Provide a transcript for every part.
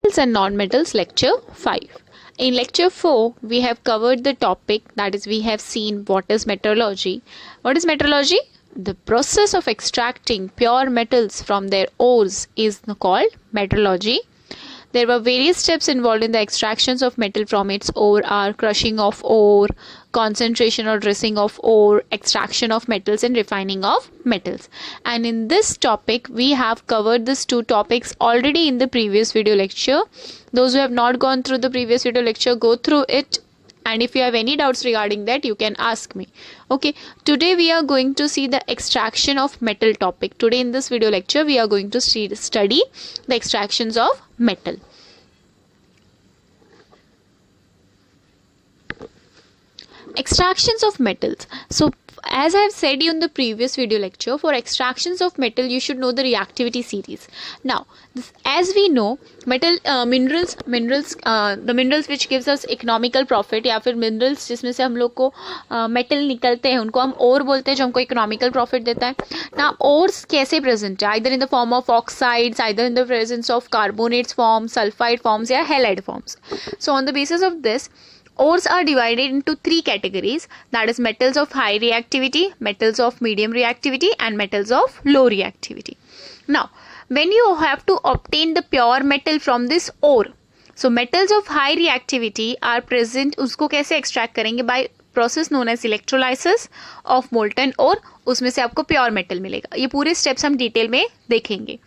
Metals and non-metals, lecture 5. In lecture 4, we have covered the topic, that is, we have seen what is metallurgy. What is metallurgy? The process of extracting pure metals from their ores is called metallurgy. There were various steps involved in the extractions of metal from its ore are crushing of ore, concentration or dressing of ore, extraction of metals and refining of metals. And in this topic, we have covered these two topics already in the previous video lecture. Those who have not gone through the previous video lecture, go through it. And if you have any doubts regarding that, you can ask me. Okay, today we are going to see the extraction of metal topic. Today in this video lecture, we are going to study the extractions of metal. Extractions of metals. So as I have said you in the previous video lecture, for extractions of metal you should know the reactivity series. Now as we know, minerals the minerals which gives us economical profit, या फिर minerals जिसमें से हम लोग को metal निकलते हैं उनको हम ore बोलते हैं, जो हमको economical profit देता है. Now ores कैसे present है? Either in the form of oxides, either in the presence of carbonates forms, sulfide forms या halide forms. So on the basis of this, ores are divided into three categories, that is metals of high reactivity, metals of medium reactivity and metals of low reactivity. Now when you have to obtain the pure metal from this ore, so metals of high reactivity are present. उसको कैसे extract करेंगे? By process known as electrolysis of molten ore, उसमें से आपको pure metal मिलेगा. ये पूरे steps हम detail में देखेंगे.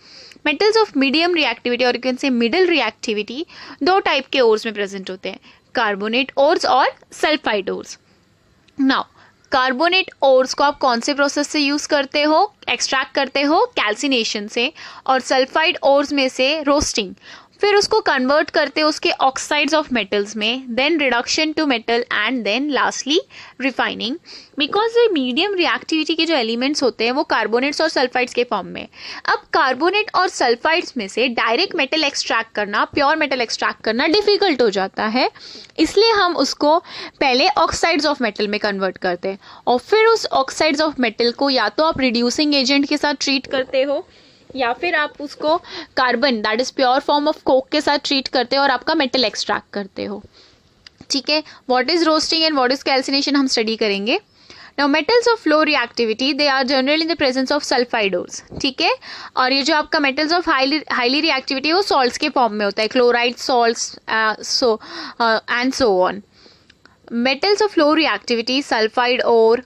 Metals of medium reactivity और you can say middle reactivity, दो type के ores में present होते हैं, कार्बोनेट ओर्स और sulphide ores. Now carbonate ores को आप कौन से प्रोसेस से यूज करते हो? एक्सट्रैक्ट करते हो कैल्सिनेशन से, और सल्फाइड ओर्स में से रोस्टिंग, फिर उसको कन्वर्ट करते हो उसके ऑक्साइड्स ऑफ मेटल्स में, then reduction to metal and then lastly refining. Because ये मीडियम रिएक्टिविटी के जो एलिमेंट्स होते हैं वो कार्बोनेट्स और सल्फाइड्स के फॉर्म में. अब कार्बोनेट और सल्फाइड्स में से डायरेक्ट मेटल एक्सट्रैक्ट करना, प्योर मेटल एक्सट्रैक्ट करना डिफिकल्ट हो जाता है, इसलिए हम उसको पहले ऑक्साइड्स ऑफ मेटल में कन्वर्ट करते हैं और फिर उस ऑक्साइड्स ऑफ मेटल को या तो आप रिड्यूसिंग एजेंट के साथ ट्रीट करते हो या फिर आप उसको carbon, that is pure form of Coke के साथ ट्रीट करते हो और आपका मेटल एक्सट्रैक्ट करते हो. ठीक है, what is roasting and what is calcination हम स्टडी करेंगे. Now metals of low reactivity, they are generally in the presence of sulphide ores. ठीक है, और ये जो आपका मेटल्स ऑफ हाईली रिएक्टिविटी है वो सॉल्ट्स के फॉर्म में होता है, chloride, salts, so and so on. Metals of low reactivity sulphide ore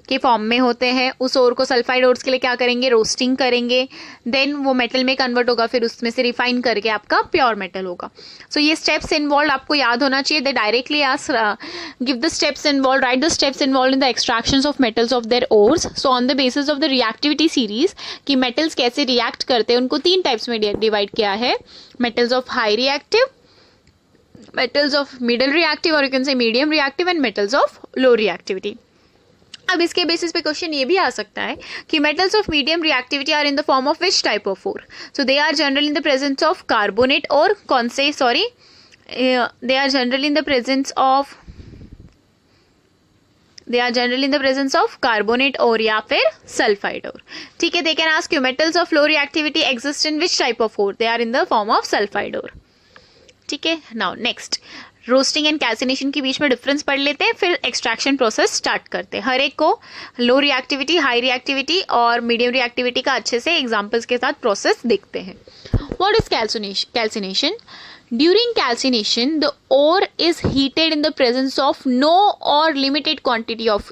के फॉर्म में होते हैं. उस ओर को सल्फाइड ओर्स के लिए क्या करेंगे? रोस्टिंग करेंगे, देन वो मेटल में कन्वर्ट होगा, फिर उसमें से रिफाइन करके आपका प्योर मेटल होगा. सो ये स्टेप्स इन्वॉल्व आपको याद होना चाहिए. They directly ask give the steps involve, write the steps involve in the extractions of metals of their ores. So on the basis of the reactivity series कि metals कैसे react करते हैं, उनको तीन टाइप्स में डिवाइड किया है, metals of high reactive, metals of middle reactive और you can say medium reactive and metals of low reactivity. अब इसके बेसिस पे क्वेश्चन ये भी आ सकता है कि metals of medium reactivity are in the form of which type of ore. So they are generally in the presence of carbonate ore कौन से, sorry, they are generally in the presence of carbonate ore या फिर sulphide ore. ठीक है, they can ask you metals of low reactivity exist in which type of ore. They are in the form of sulphide ore. ठीक है, now next roasting and calcination के बीच में difference पढ़ लेते हैं, फिर एक्सट्रैक्शन प्रोसेस स्टार्ट करते हैं. हर एक को लो रिएक्टिविटी, हाई रिएक्टिविटी और मीडियम रिएक्टिविटी का अच्छे से एग्जांपल्स के साथ प्रोसेस देखते हैं. What is calcination? During calcination the ore is heated in the presence of no और limited quantity of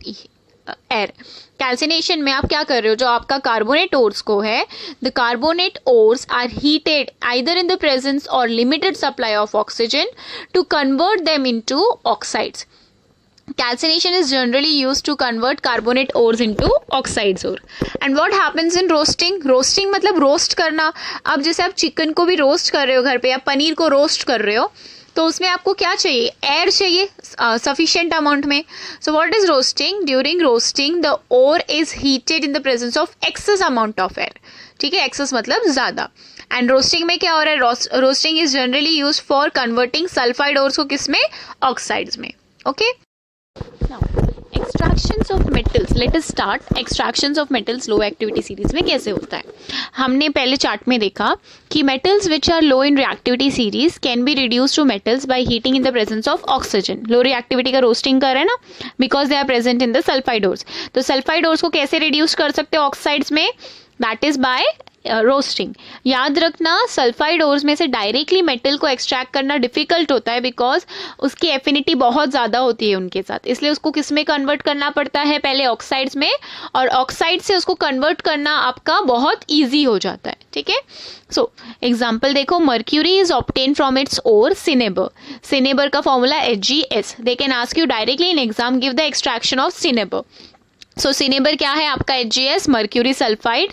air. Calcination में आप क्या कर रहे हो? जो आपका कार्बोनेट ओर्स को है, the carbonate ores are heated either in the presence और limited supply of oxygen to convert them into oxides. Calcination is generally used to convert carbonate ores into oxides ore. And what happens in roasting? Roasting मतलब roast करना. अब जैसे आप chicken को भी roast कर रहे हो घर पे या पनीर को रोस्ट कर रहे हो, तो उसमें आपको क्या चाहिए? एयर चाहिए सफिशिएंट अमाउंट में. So what is roasting? During roasting the ore is heated in the presence of excess amount of air. ठीक है, एक्सेस मतलब ज्यादा. एंड रोस्टिंग में क्या हो रहा है? Roasting is generally use for converting sulphide ores को किस में? ऑक्साइड्स में. Okay, now extractions of metals, let us start. Extractions of metals low activity series में कैसे होता है? हमने पहले चार्ट में देखा कि metals which are low in reactivity series can be reduce to metals by heating in the presence of oxygen. Low reactivity का रोस्टिंग कर रहे हैं ना, because they are present in the sulphide ores. तो sulphide ores को कैसे reduce कर सकते हो ऑक्साइड्स में? That is by roasting. याद रखना, सल्फाइड ओर्स में से डायरेक्टली मेटल को एक्सट्रैक्ट करना डिफिकल्ट होता है बिकॉज उसकी एफिनिटी बहुत ज़्यादा होती है उनके साथ, इसलिए उसको किस में कन्वर्ट करना पड़ता है? पहले ऑक्साइड्स में, और ऑक्साइड से उसको कन्वर्ट करना आपका बहुत ईजी हो जाता है। ठीक है, सो एग्जाम्पल देखो, mercury is obtain from its ore cinnabar. Cinnabar का formula HgS। They can ask you directly in exam, give the extraction of cinnabar. So cinnabar क्या है आपका? HgS, mercury sulphide.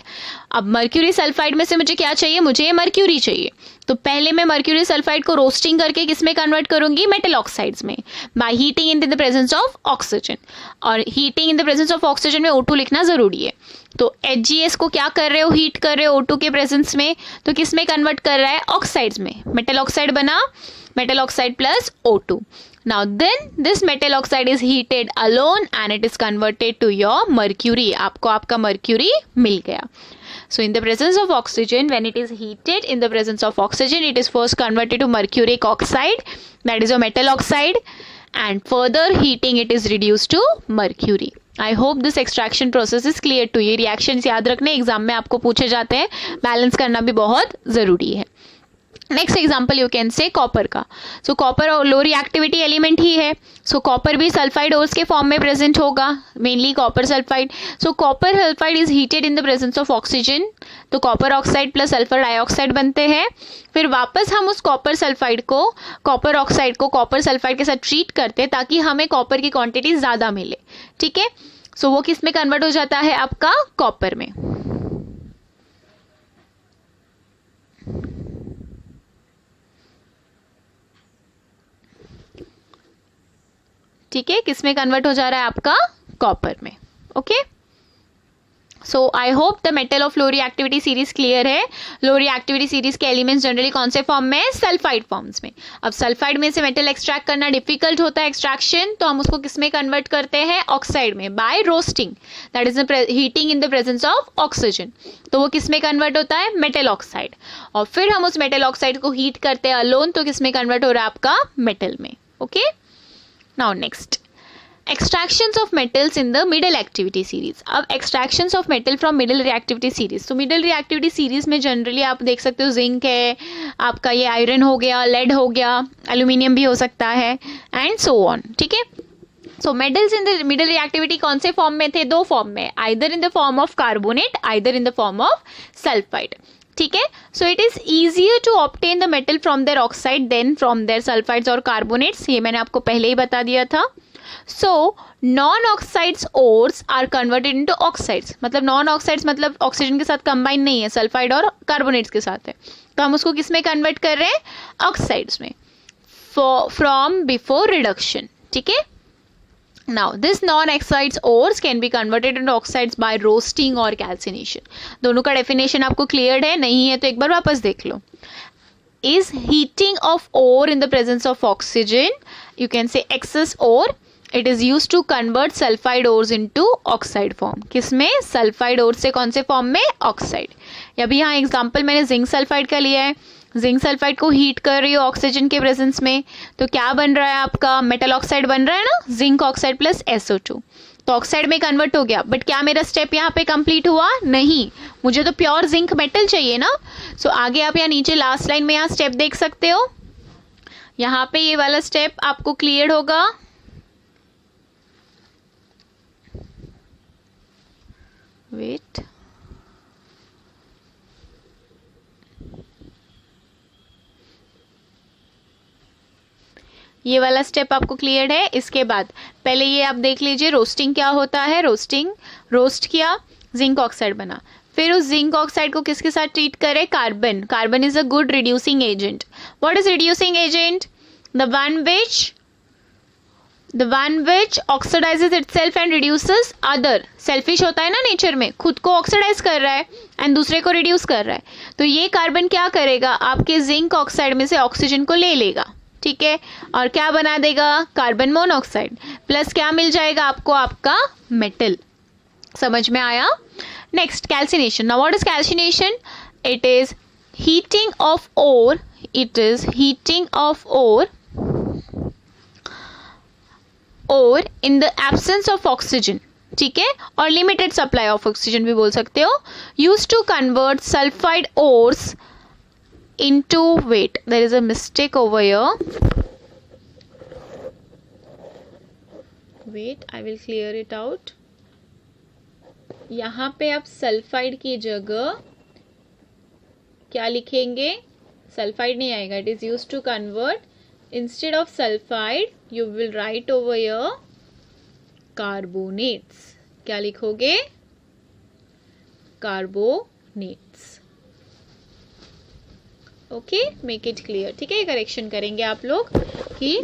अब मर्क्यूरी सल्फाइड में से मुझे क्या चाहिए? मुझे मर्क्यूरी चाहिए। तो पहले मैं मर्क्यूरी सल्फाइड को रोस्टिंग करके किस में कन्वर्ट करूंगी? मेटल ऑक्साइड्स में, by heating in the presence of oxygen. और heating in the presence of oxygen में O2 लिखना जरूरी है। तो HgS को क्या कर रहे हो? हीट कर रहे हो O2 के प्रेजेंस में, तो किस में कन्वर्ट कर रहा है? ऑक्साइड्स में। मेटल ऑक्साइड बना, metal oxide plus O2. Now then this metal oxide is heated alone and it is converted to your mercury. आपको आपका mercury मिल गया. So in the presence of oxygen, when it is heated in the presence of oxygen, it is first converted to mercuric oxide, that is a metal oxide, and further heating it is reduced to mercury. I hope this extraction process is clear to you. Reactions याद रखने, exam में आपको पूछे जाते हैं, balance करना भी बहुत ज़रूरी है। Next example you can say copper का। सो कॉपर और लो रिएक्टिविटी एलिमेंट ही है, सो कॉपर भी सल्फाइड ओर्स के फॉर्म में प्रेजेंट होगा, mainly copper sulphide. So copper sulphide is heated in the presence of oxygen, तो copper oxide plus sulphur dioxide बनते हैं। फिर वापस हम उस कॉपर सल्फाइड को, कॉपर ऑक्साइड को कॉपर सल्फाइड के साथ ट्रीट करते हैं ताकि हमें कॉपर की क्वांटिटी ज़्यादा मिले। ठीक है, सो वो किस में कन्वर्ट हो जाता है? आपका कॉपर में। ठीक है, किस में कन्वर्ट हो जा रहा है? आपका कॉपर में। Okay, so I hope the metal of low reactivity series clear है। लो रिएक्टिविटी सीरीज के एलिमेंट्स जनरली कौन से फॉर्म में? सल्फाइड फॉर्म्स में। अब सल्फाइड में से मेटल एक्सट्रैक्ट करना डिफिकल्ट होता है एक्सट्रैक्शन, तो हम उसको किस में कन्वर्ट करते हैं? ऑक्साइड में, by roasting, that is heating in the presence of oxygen. तो वो किस में कन्वर्ट होता है? Metal oxide. और फिर हम उस मेटल ऑक्साइड को हीट करते हैं अलोन, तो किस में कन्वर्ट हो रहा है? आपका मेटल में। Okay, now next extractions of metals in the middle activity series. अब extractions of metal from middle reactivity series, तो middle reactivity series में जनरली आप देख सकते हो जिंक है, आपका ये आयरन हो गया, लेड हो गया, एल्यूमिनियम भी हो सकता है, एंड सो ऑन। ठीक है, so metals in the middle reactivity कौन से फॉर्म में थे? दो फॉर्म में, either in the form of carbonate, either in the form of sulphide. ठीक है, so it is easier to obtain the metal from their oxide than from their sulphides और carbonates, ये मैंने आपको पहले ही बता दिया था। So non oxides ores are converted into oxides, मतलब नॉन ऑक्साइड्स मतलब ऑक्सीजन के साथ कंबाइन नहीं है, सल्फाइड और कार्बोनेट्स के साथ है, तो हम उसको किस में कन्वर्ट कर रहे हैं? ऑक्साइड्स में, फ्रॉम बिफोर रिडक्शन। ठीक है, now this non-oxides ores can be converted into oxides by roasting or calcination. दोनों का डेफिनेशन आपको क्लियर है? नहीं है तो एक बार वापस देख लो। is heating of ore in the presence of oxygen, you can say excess ore, it is used to convert sulfide ores into oxide form. किसमें? सल्फाइड ore से कौन से फॉर्म में? ऑक्साइड। अभी यहाँ एग्जाम्पल मैंने जिंक सल्फाइड का लिया है, जिंक सल्फाइड को हीट कर रही हो ऑक्सीजन के प्रेजेंस में, तो क्या बन रहा है? आपका मेटल ऑक्साइड बन रहा है ना, जिंक ऑक्साइड प्लस SO2, तो ऑक्साइड में कन्वर्ट हो गया। बट क्या मेरा स्टेप यहाँ पे कंप्लीट हुआ? नहीं, मुझे तो प्योर जिंक मेटल चाहिए ना। सो आगे आप यहाँ नीचे लास्ट लाइन में यहाँ स्टेप देख सकते हो, यहाँ पे ये वाला स्टेप आपको क्लियर होगा। वेट, ये वाला स्टेप आपको क्लियर है। इसके बाद पहले ये आप देख लीजिए, रोस्टिंग क्या होता है? रोस्टिंग, रोस्ट किया, जिंक ऑक्साइड बना, फिर उस जिंक ऑक्साइड को किसके साथ ट्रीट करें? Carbon. Carbon is a good reducing agent. What is reducing agent? The one which oxidises itself and reduces other. Selfish होता है ना नेचर में, खुद को ऑक्सीडाइज कर रहा है एंड दूसरे को रिड्यूस कर रहा है, तो ये कार्बन क्या करेगा? आपके जिंक ऑक्साइड में से ऑक्सीजन को ले लेगा। ठीक है, और क्या बना देगा, कार्बन मोनोऑक्साइड, प्लस क्या मिल जाएगा आपको, आपका मेटल। समझ में आया। Next calcination. Now what is calcination? It is heating of ore, it is heating of ore in the absence of oxygen, ठीक है, और लिमिटेड सप्लाई ऑफ ऑक्सीजन भी बोल सकते हो, use to convert sulphide ores into wait, there is a mistake over here, wait I will clear it out। यहाँ पे आप सल्फाइड की जगह क्या लिखेंगे, सल्फाइड नहीं आएगा, it is use to convert, instead of sulphide you will write over here carbonates. क्या लिखोगे, carbonates. Okay, make it clear, ठीक है, करेक्शन करेंगे आप लोग कि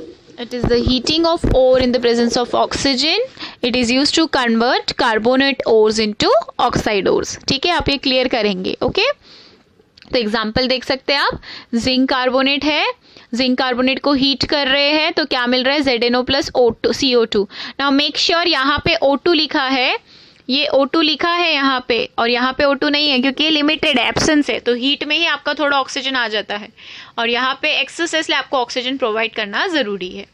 it is the heating of ore in the presence of oxygen, it is use to convert carbonate ores into oxide ores, ठीक है, आप ये क्लियर करेंगे। ओके, तो एग्जांपल देख सकते हैं आप, जिंक कार्बोनेट है, जिंक कार्बोनेट को हीट कर रहे हैं तो क्या मिल रहा है, ZNO plus CO2। Now make sure यहाँ पे O2 लिखा है, ये O2 लिखा है यहाँ पे, और यहाँ पे O2 नहीं है क्योंकि ये लिमिटेड एब्सेंस है, तो हीट में ही आपका थोड़ा ऑक्सीजन आ जाता है, और यहाँ पे एक्सेस है इसलिए आपको ऑक्सीजन प्रोवाइड करना ज़रूरी है,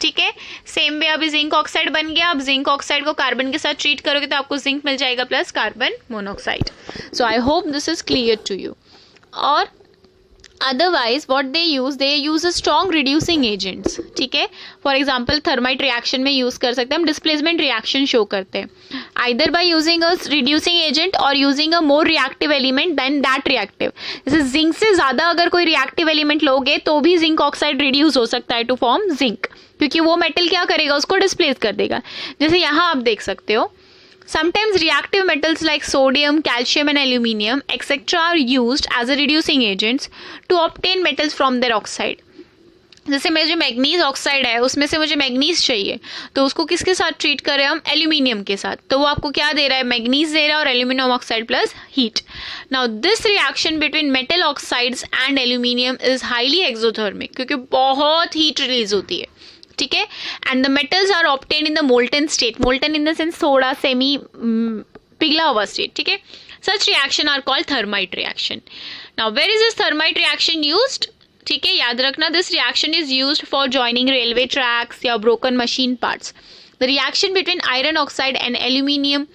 ठीक है। सेम वे अभी जिंक ऑक्साइड बन गया, अब जिंक ऑक्साइड को कार्बन के साथ ट्रीट करोगे तो आपको जिंक मिल जाएगा plus carbon monoxide. So I hope this is clear to you. और otherwise what they use a strong reducing agents, ठीक है, फॉर एग्जाम्पल थर्माइट रिएक्शन में यूज कर सकते हैं हम, डिस्प्लेसमेंट रिएक्शन शो करते हैं either by using a reducing agent और using a more reactive element than that reactive. जैसे जिंक से ज्यादा अगर कोई रिएक्टिव एलिमेंट लोगे तो भी जिंक ऑक्साइड रिड्यूस हो सकता है टू फॉर्म जिंक, क्योंकि वो मेटल क्या करेगा, उसको डिस्प्लेस कर देगा। जैसे यहाँ आप देख सकते हो, sometimes reactive metals like sodium, calcium and aluminium etc are used as a reducing agents to obtain metals from their oxide। जैसे मेरे जो मैग्नीज ऑक्साइड है उसमें से मुझे मैग्नीज चाहिए, तो उसको किसके साथ ट्रीट कर रहे हैं हम, एल्यूमिनियम के साथ, तो वो आपको क्या दे रहा है, मैग्नीज दे रहा है और aluminium oxide plus heat. Now this reaction between metal oxides and aluminium is highly exothermic, क्योंकि बहुत हीट रिलीज होती है, ठीक है, and the metals are obtain in the molten state, molten in the sense थोड़ा सेमी पिघला हुआ स्टेट, ठीक है। Such reaction are called thermite reaction. Now where is this thermite reaction used, ठीक है, याद रखना this reaction is used for joining railway tracks या broken machine parts. The reaction between iron oxide and aluminium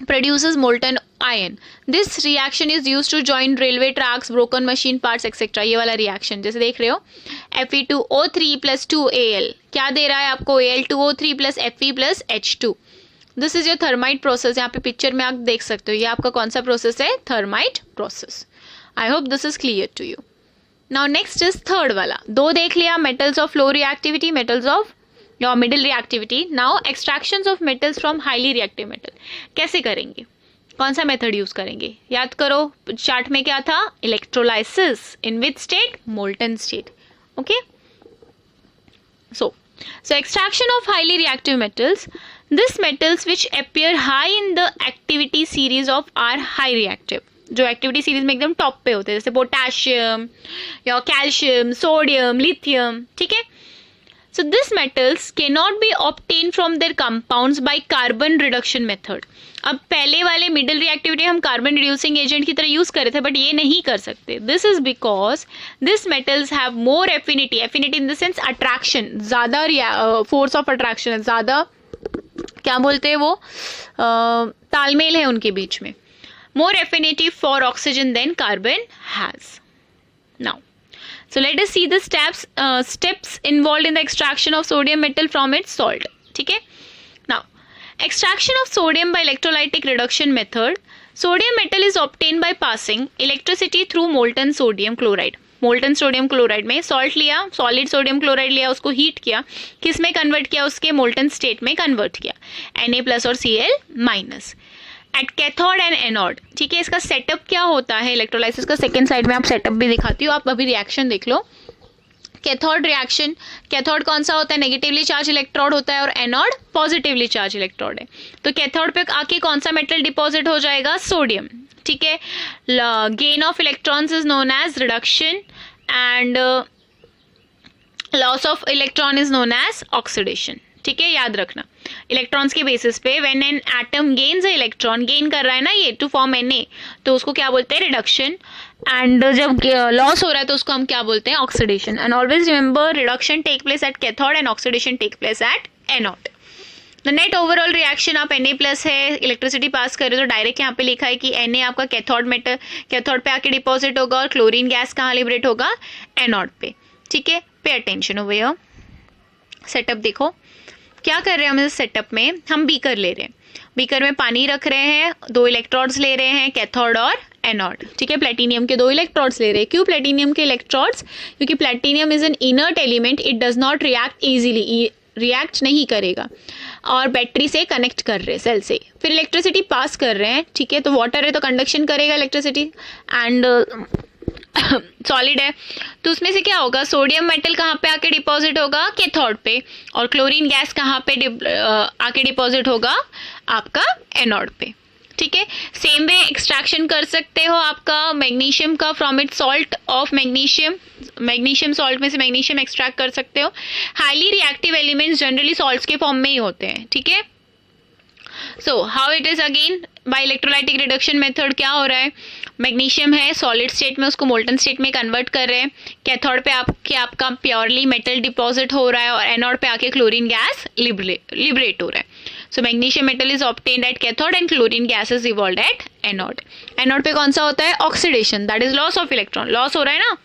produces molten iron. This reaction is used to join railway tracks, broken machine parts etc. ये वाला reaction जैसे देख रहे हो, Fe2O3 plus 2Al क्या दे रहा है आपको, Al2O3 plus Fe plus H2। This is your thermite process, यहाँ पे पिक्चर में आप देख सकते हो, ये आपका कौन सा प्रोसेस है, thermite process. I hope this is clear to you. Now next is third वाला, दो देख लिया, metals of low reactivity, metals of या middle reactivity. Now extractions of metals from highly reactive metal कैसे करेंगे, कौन सा मेथड यूज करेंगे, याद करो चार्ट में क्या था, electrolysis, in which state, molten state. Okay, so extraction of highly reactive metals, this metals which appear high in the activity series of are high reactive, जो एक्टिविटी सीरीज में एकदम top पे होते हैं, जैसे पोटेशियम या कैल्शियम, सोडियम, लिथियम, ठीक है। So these metals cannot be obtained from their compounds by carbon reduction method। अब पहले वाले मिडिल रिएक्टिविटी हम कार्बन रिड्यूसिंग एजेंट की तरह यूज कर रहे थे, बट ये नहीं कर सकते। This is because this metals have more affinity, affinity in the sense attraction, ज्यादा फोर्स ऑफ अट्रैक्शन है, ज्यादा क्या बोलते हैं वो, तालमेल है उनके बीच में, more affinity for oxygen than carbon has. Now so let us see the steps involved in the extraction of sodium metal from its salt, ठीक है। now extraction of sodium by electrolytic reduction method, sodium metal is obtained by passing electricity through molten sodium chloride। Molten sodium chloride में salt लिया, solid sodium chloride लिया, उसको heat किया, किस में convert किया, उसके मोल्टन स्टेट में कन्वर्ट किया, Na+ और Cl-। Eight cathode and anode, ठीक है। इसका सेटअप क्या होता है इलेक्ट्रोलाइसिस का, सेकेंड साइड में आप सेटअप भी दिखाती हूँ, आप अभी रिएक्शन देख लो। कैथोड रिएक्शन, कैथोड कौन सा होता है, नेगेटिवली चार्ज इलेक्ट्रोड होता है, और एनोड पॉजिटिवली चार्ज इलेक्ट्रोड है। तो कैथोड पे आके कौन सा मेटल डिपॉजिट हो जाएगा, सोडियम, ठीक है। Gain of electrons is known as reduction and loss of electron is known as oxidation. ठीक है, याद रखना. इलेक्ट्रॉन्स के बेसिस पे when an atom gains a electron, gain कर रहा है ना ये टू फॉर्म Na, तो उसको क्या बोलते हैं, रिडक्शन. एंड जब लॉस हो रहा है तो उसको हम क्या बोलते हैं, oxidation. And always remember, reduction take place at cathode and oxidation take place at anode. The net overall reaction आप Na+ है, इलेक्ट्रिसिटी पास कर रहे हो तो डायरेक्ट यहाँ पे लिखा है कि Na आपका कैथोड मेटल, कैथोड पे आके डिपॉजिट होगा, और क्लोरीन गैस कहाँ लिबरेट होगा, एनोड पे. ठीक है, pay attention over here. Setup देखो क्या कर रहे हैं हम इस सेटअप में. हम बीकर ले रहे हैं, बीकर में पानी रख रहे हैं, 2 इलेक्ट्रोड्स ले रहे हैं, कैथोड और एनोड. ठीक है, प्लेटिनियम के 2 इलेक्ट्रोड्स ले रहे हैं. क्यों प्लेटिनियम के इलेक्ट्रोड्स, क्योंकि platinum is an inert element, it does not react easily, react नहीं करेगा. और बैटरी से कनेक्ट कर रहे हैं, सेल से, फिर इलेक्ट्रिसिटी पास कर रहे हैं. ठीक है, तो वाटर है तो कंडक्शन करेगा इलेक्ट्रिसिटी, एंड सॉलिड है तो उसमें से क्या होगा, सोडियम मेटल कहाँ पे आके डिपॉजिट होगा, कैथोड पे, और क्लोरीन गैस कहाँ पे आके डिपॉजिट होगा, आपका एनोड पे. ठीक है, सेम वे एक्सट्रैक्शन कर सकते हो आपका मैग्नीशियम का from it salt of magnesium, magnesium salt में से मैग्नीशियम एक्सट्रैक्ट कर सकते हो. Highly reactive elements generally salts के फॉर्म में ही होते हैं. ठीक है, so how it is again by electrolytic reduction method. क्या हो रहा है, मैग्नीशियम है सॉलिड स्टेट में, उसको मोल्टन स्टेट में कन्वर्ट कर रहे हैं. कैथोड पे आपका प्योरली मेटल डिपॉजिट हो रहा है, और एनोड पे आके क्लोरीन गैस लिबरेट हो रहा है. So magnesium metal is obtained at cathode and chlorine gas is evolved at anode. Anode पे कौन सा होता है, oxidation, that is loss of electron. Loss हो रहा है ना,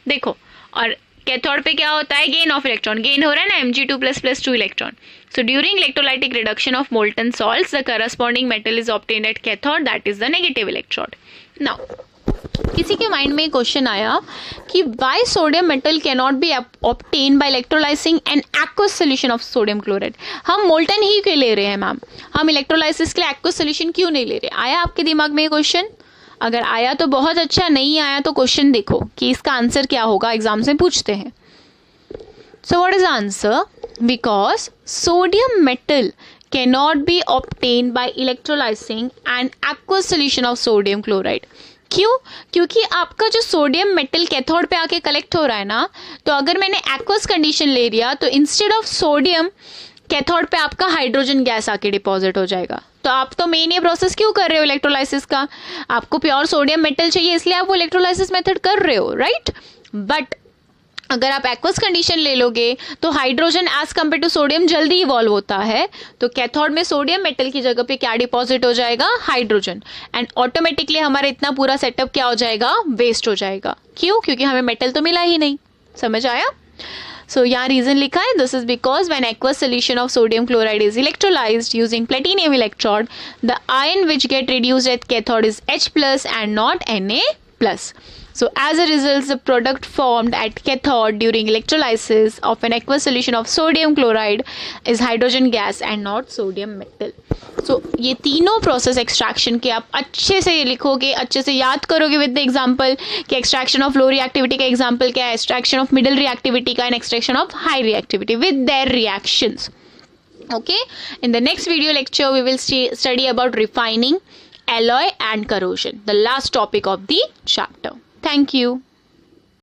देखो. और कैथोड पे क्या होता है, गेन ऑफ इलेक्ट्रॉन, गेन हो रहा है ना, Mg2++ 2 electron. So during electrolytic reduction of molten salts, the corresponding metal is obtained at cathode, that is the negative electrode. Now, किसी के माइंड में क्वेश्चन आया कि why sodium metal cannot be obtained by electrolyzing an aqueous solution of sodium chloride. हम molten ही क्यों ले रहे हैं मैम, हम इलेक्ट्रोलाइसिस के लिए aqueous solution क्यों नहीं ले रहे. आया आपके दिमाग में ये क्वेश्चन? अगर आया तो बहुत अच्छा, नहीं आया तो क्वेश्चन देखो कि इसका आंसर क्या होगा, एग्जाम से पूछते हैं. So what is the answer? Because sodium metal cannot be obtained by electrolyzing an aqueous solution of sodium chloride. क्यों? क्योंकि आपका जो सोडियम मेटल कैथोड पे आके कलेक्ट हो रहा है ना, तो अगर मैंने एक्वस कंडीशन ले लिया तो इंस्टेड ऑफ सोडियम कैथोड पे आपका हाइड्रोजन गैस आके डिपॉजिट हो जाएगा. तो आप तो मेन ये प्रोसेस क्यों कर रहे हो इलेक्ट्रोलाइसिस का, आपको प्योर सोडियम मेटल चाहिए इसलिए आप वो इलेक्ट्रोलाइसिस मेथड कर रहे हो, राइट. बट अगर आप एक्वस कंडीशन ले लोगे तो hydrogen as compare to sodium जल्दी इवॉल्व होता है, तो कैथोड में सोडियम मेटल की जगह पे क्या डिपॉजिट हो जाएगा, हाइड्रोजन. एंड ऑटोमेटिकली हमारा इतना पूरा सेटअप क्या हो जाएगा, वेस्ट हो जाएगा. क्यों? क्योंकि हमें मेटल तो मिला ही नहीं. समझ आया? सो यहाँ रीजन लिखा है, this is because when aqueous solution of sodium chloride is electrolysed using platinum electrode, the ion which get reduced at cathode is H+ and not Na+. So as a result, the product formed at cathode during electrolysis of an aqueous solution of sodium chloride is hydrogen gas and not sodium metal. So ये तीनों process extraction के आप अच्छे से लिखोगे, अच्छे से याद करोगे विद द एग्जांपल कि एक्सट्रैक्शन ऑफ लो रिएक्टिविटी का एग्जांपल क्या है, एक्सट्रैक्शन ऑफ मिडिल रिएक्टिविटी का, and extraction of high reactivity with their reactions. Okay, in the next video lecture we will study about refining, alloy and corrosion, the last topic of the chapter. Thank you.